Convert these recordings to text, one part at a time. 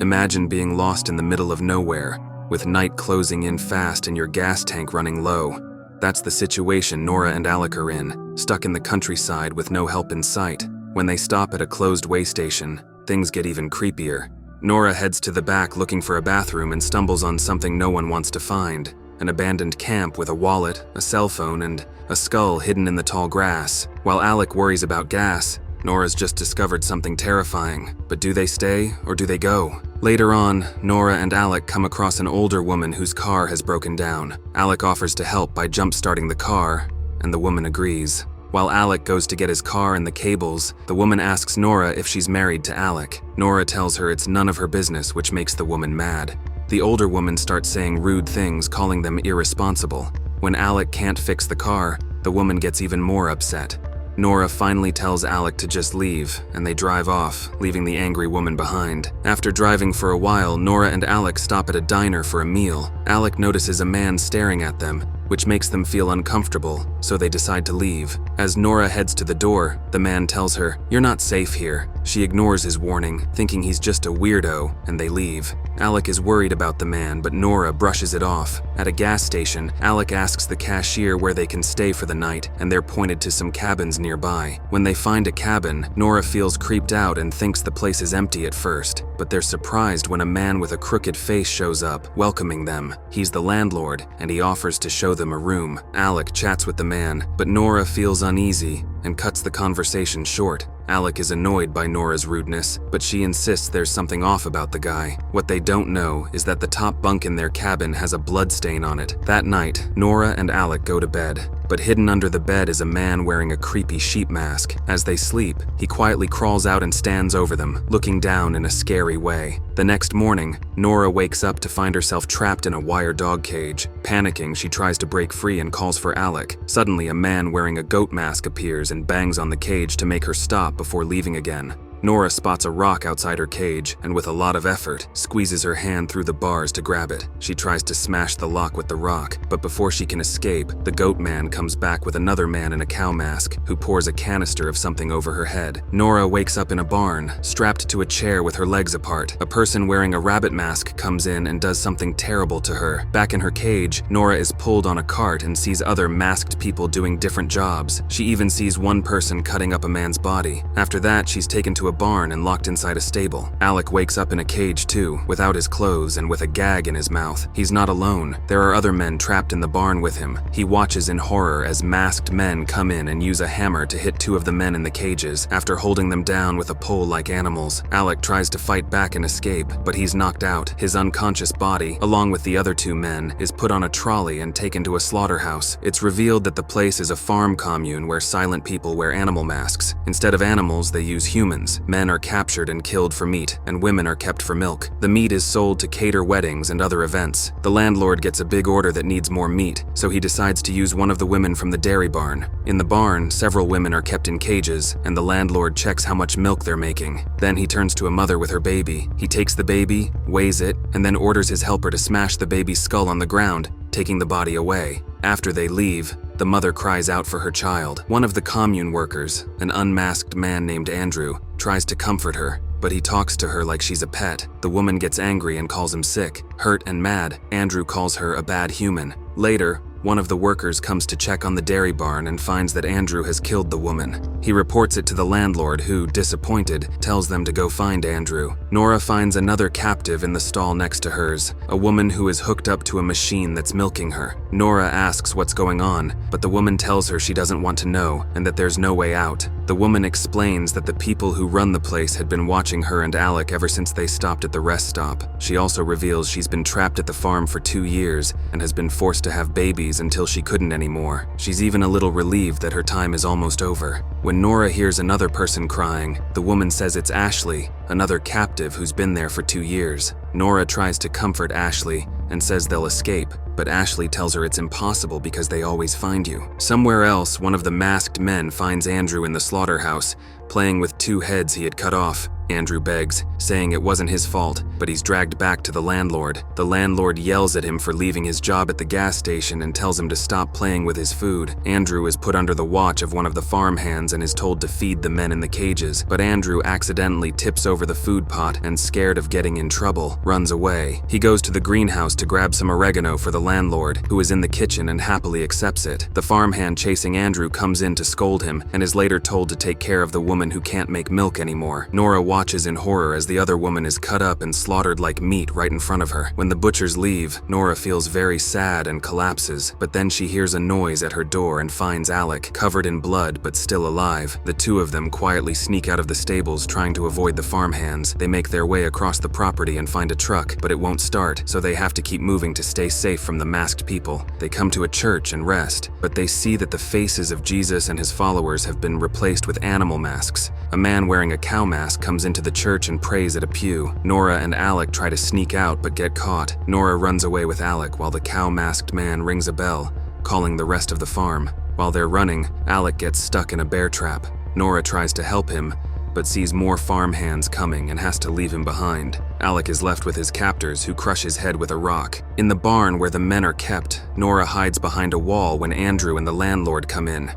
Imagine being lost in the middle of nowhere, with night closing in fast and your gas tank running low. That's the situation Nora and Alec are in, stuck in the countryside with no help in sight. When they stop at a closed way station, things get even creepier. Nora heads to the back looking for a bathroom and stumbles on something no one wants to find. An abandoned camp with a wallet, a cell phone, and a skull hidden in the tall grass. While Alec worries about gas, Nora's just discovered something terrifying. But do they stay or do they go? Later on, Nora and Alec come across an older woman whose car has broken down. Alec offers to help by jump-starting the car, and the woman agrees. While Alec goes to get his car and the cables, the woman asks Nora if she's married to Alec. Nora tells her it's none of her business, which makes the woman mad. The older woman starts saying rude things, calling them irresponsible. When Alec can't fix the car, the woman gets even more upset. Nora finally tells Alec to just leave, and they drive off, leaving the angry woman behind. After driving for a while, Nora and Alec stop at a diner for a meal. Alec notices a man staring at them, which makes them feel uncomfortable, so they decide to leave. As Nora heads to the door, the man tells her, "You're not safe here." She ignores his warning, thinking he's just a weirdo, and they leave. Alec is worried about the man, but Nora brushes it off. At a gas station, Alec asks the cashier where they can stay for the night, and they're pointed to some cabins nearby. When they find a cabin, Nora feels creeped out and thinks the place is empty at first, but they're surprised when a man with a crooked face shows up, welcoming them. He's the landlord, and he offers to show them a room. Alec chats with the man, but Nora feels uneasy and cuts the conversation short. Alec is annoyed by Nora's rudeness, but she insists there's something off about the guy. What they don't know is that the top bunk in their cabin has a blood stain on it. That night, Nora and Alec go to bed, but hidden under the bed is a man wearing a creepy sheep mask. As they sleep, he quietly crawls out and stands over them, looking down in a scary way. The next morning, Nora wakes up to find herself trapped in a wire dog cage. Panicking, she tries to break free and calls for Alec. Suddenly, a man wearing a goat mask appears and bangs on the cage to make her stop before leaving again. Nora spots a rock outside her cage and with a lot of effort, squeezes her hand through the bars to grab it. She tries to smash the lock with the rock, but before she can escape, the goat man comes back with another man in a cow mask who pours a canister of something over her head. Nora wakes up in a barn, strapped to a chair with her legs apart. A person wearing a rabbit mask comes in and does something terrible to her. Back in her cage, Nora is pulled on a cart and sees other masked people doing different jobs. She even sees one person cutting up a man's body. After that, she's taken to a barn and locked inside a stable. Alec wakes up in a cage too, without his clothes and with a gag in his mouth. He's not alone. There are other men trapped in the barn with him. He watches in horror as masked men come in and use a hammer to hit two of the men in the cages. After holding them down with a pole like animals, Alec tries to fight back and escape, but he's knocked out. His unconscious body, along with the other two men, is put on a trolley and taken to a slaughterhouse. It's revealed that the place is a farm commune where silent people wear animal masks. Instead of animals, they use humans. Men are captured and killed for meat, and women are kept for milk. The meat is sold to cater weddings and other events. The landlord gets a big order that needs more meat, so he decides to use one of the women from the dairy barn. In the barn, several women are kept in cages, and the landlord checks how much milk they're making. Then he turns to a mother with her baby. He takes the baby, weighs it, and then orders his helper to smash the baby's skull on the ground, taking the body away. After they leave, the mother cries out for her child. One of the commune workers, an unmasked man named Andrew, tries to comfort her, but he talks to her like she's a pet. The woman gets angry and calls him sick. Hurt and mad, Andrew calls her a bad human. Later, one of the workers comes to check on the dairy barn and finds that Andrew has killed the woman. He reports it to the landlord who, disappointed, tells them to go find Andrew. Nora finds another captive in the stall next to hers, a woman who is hooked up to a machine that's milking her. Nora asks what's going on, but the woman tells her she doesn't want to know and that there's no way out. The woman explains that the people who run the place had been watching her and Alec ever since they stopped at the rest stop. She also reveals she's been trapped at the farm for 2 years and has been forced to have babies until she couldn't anymore. She's even a little relieved that her time is almost over. When Nora hears another person crying, the woman says it's Ashley, another captive who's been there for 2 years. Nora tries to comfort Ashley and says they'll escape, but Ashley tells her it's impossible because they always find you. Somewhere else, one of the masked men finds Andrew in the slaughterhouse, playing with 2 heads he had cut off. Andrew begs, saying it wasn't his fault, but he's dragged back to the landlord. The landlord yells at him for leaving his job at the gas station and tells him to stop playing with his food. Andrew is put under the watch of one of the farmhands and is told to feed the men in the cages, but Andrew accidentally tips over the food pot and, scared of getting in trouble, runs away. He goes to the greenhouse to grab some oregano for the landlord, who is in the kitchen and happily accepts it. The farmhand chasing Andrew comes in to scold him and is later told to take care of the woman who can't make milk anymore. Nora watches in horror as the other woman is cut up and slaughtered like meat right in front of her. When the butchers leave, Nora feels very sad and collapses, but then she hears a noise at her door and finds Alec, covered in blood but still alive. The two of them quietly sneak out of the stables trying to avoid the farmhands. They make their way across the property and find a truck, but it won't start, so they have to keep moving to stay safe from the masked people. They come to a church and rest, but they see that the faces of Jesus and his followers have been replaced with animal masks. A man wearing a cow mask comes into the church and prays at a pew. Nora and Alec try to sneak out but get caught. Nora runs away with Alec while the cow-masked man rings a bell, calling the rest of the farm. While they're running, Alec gets stuck in a bear trap. Nora tries to help him, but sees more farmhands coming and has to leave him behind. Alec is left with his captors, who crush his head with a rock. In the barn where the men are kept, Nora hides behind a wall when Andrew and the landlord come in.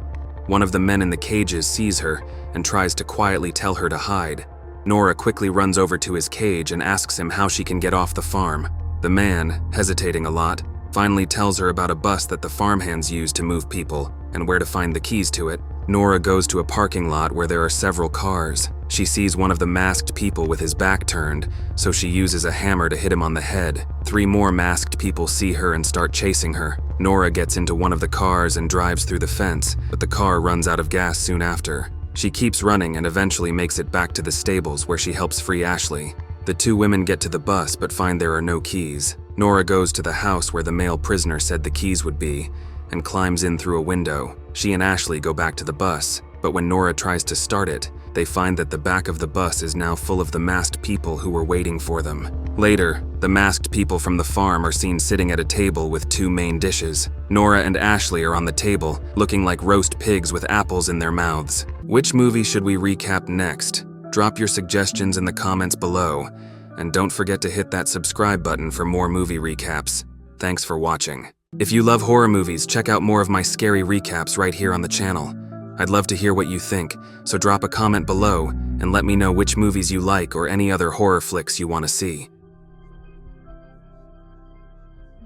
One of the men in the cages sees her and tries to quietly tell her to hide. Nora quickly runs over to his cage and asks him how she can get off the farm. The man, hesitating a lot, finally tells her about a bus that the farmhands use to move people and where to find the keys to it. Nora goes to a parking lot where there are several cars. She sees one of the masked people with his back turned, so she uses a hammer to hit him on the head. 3 more masked people see her and start chasing her. Nora gets into one of the cars and drives through the fence, but the car runs out of gas soon after. She keeps running and eventually makes it back to the stables where she helps free Ashley. The 2 women get to the bus but find there are no keys. Nora goes to the house where the male prisoner said the keys would be and climbs in through a window. She and Ashley go back to the bus, but when Nora tries to start it, they find that the back of the bus is now full of the masked people who were waiting for them. Later, the masked people from the farm are seen sitting at a table with 2 main dishes. Nora and Ashley are on the table, looking like roast pigs with apples in their mouths. Which movie should we recap next? Drop your suggestions in the comments below, and don't forget to hit that subscribe button for more movie recaps. Thanks for watching. If you love horror movies, check out more of my scary recaps right here on the channel. I'd love to hear what you think, so drop a comment below and let me know which movies you like or any other horror flicks you want to see.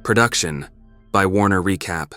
Production by Warner Recap.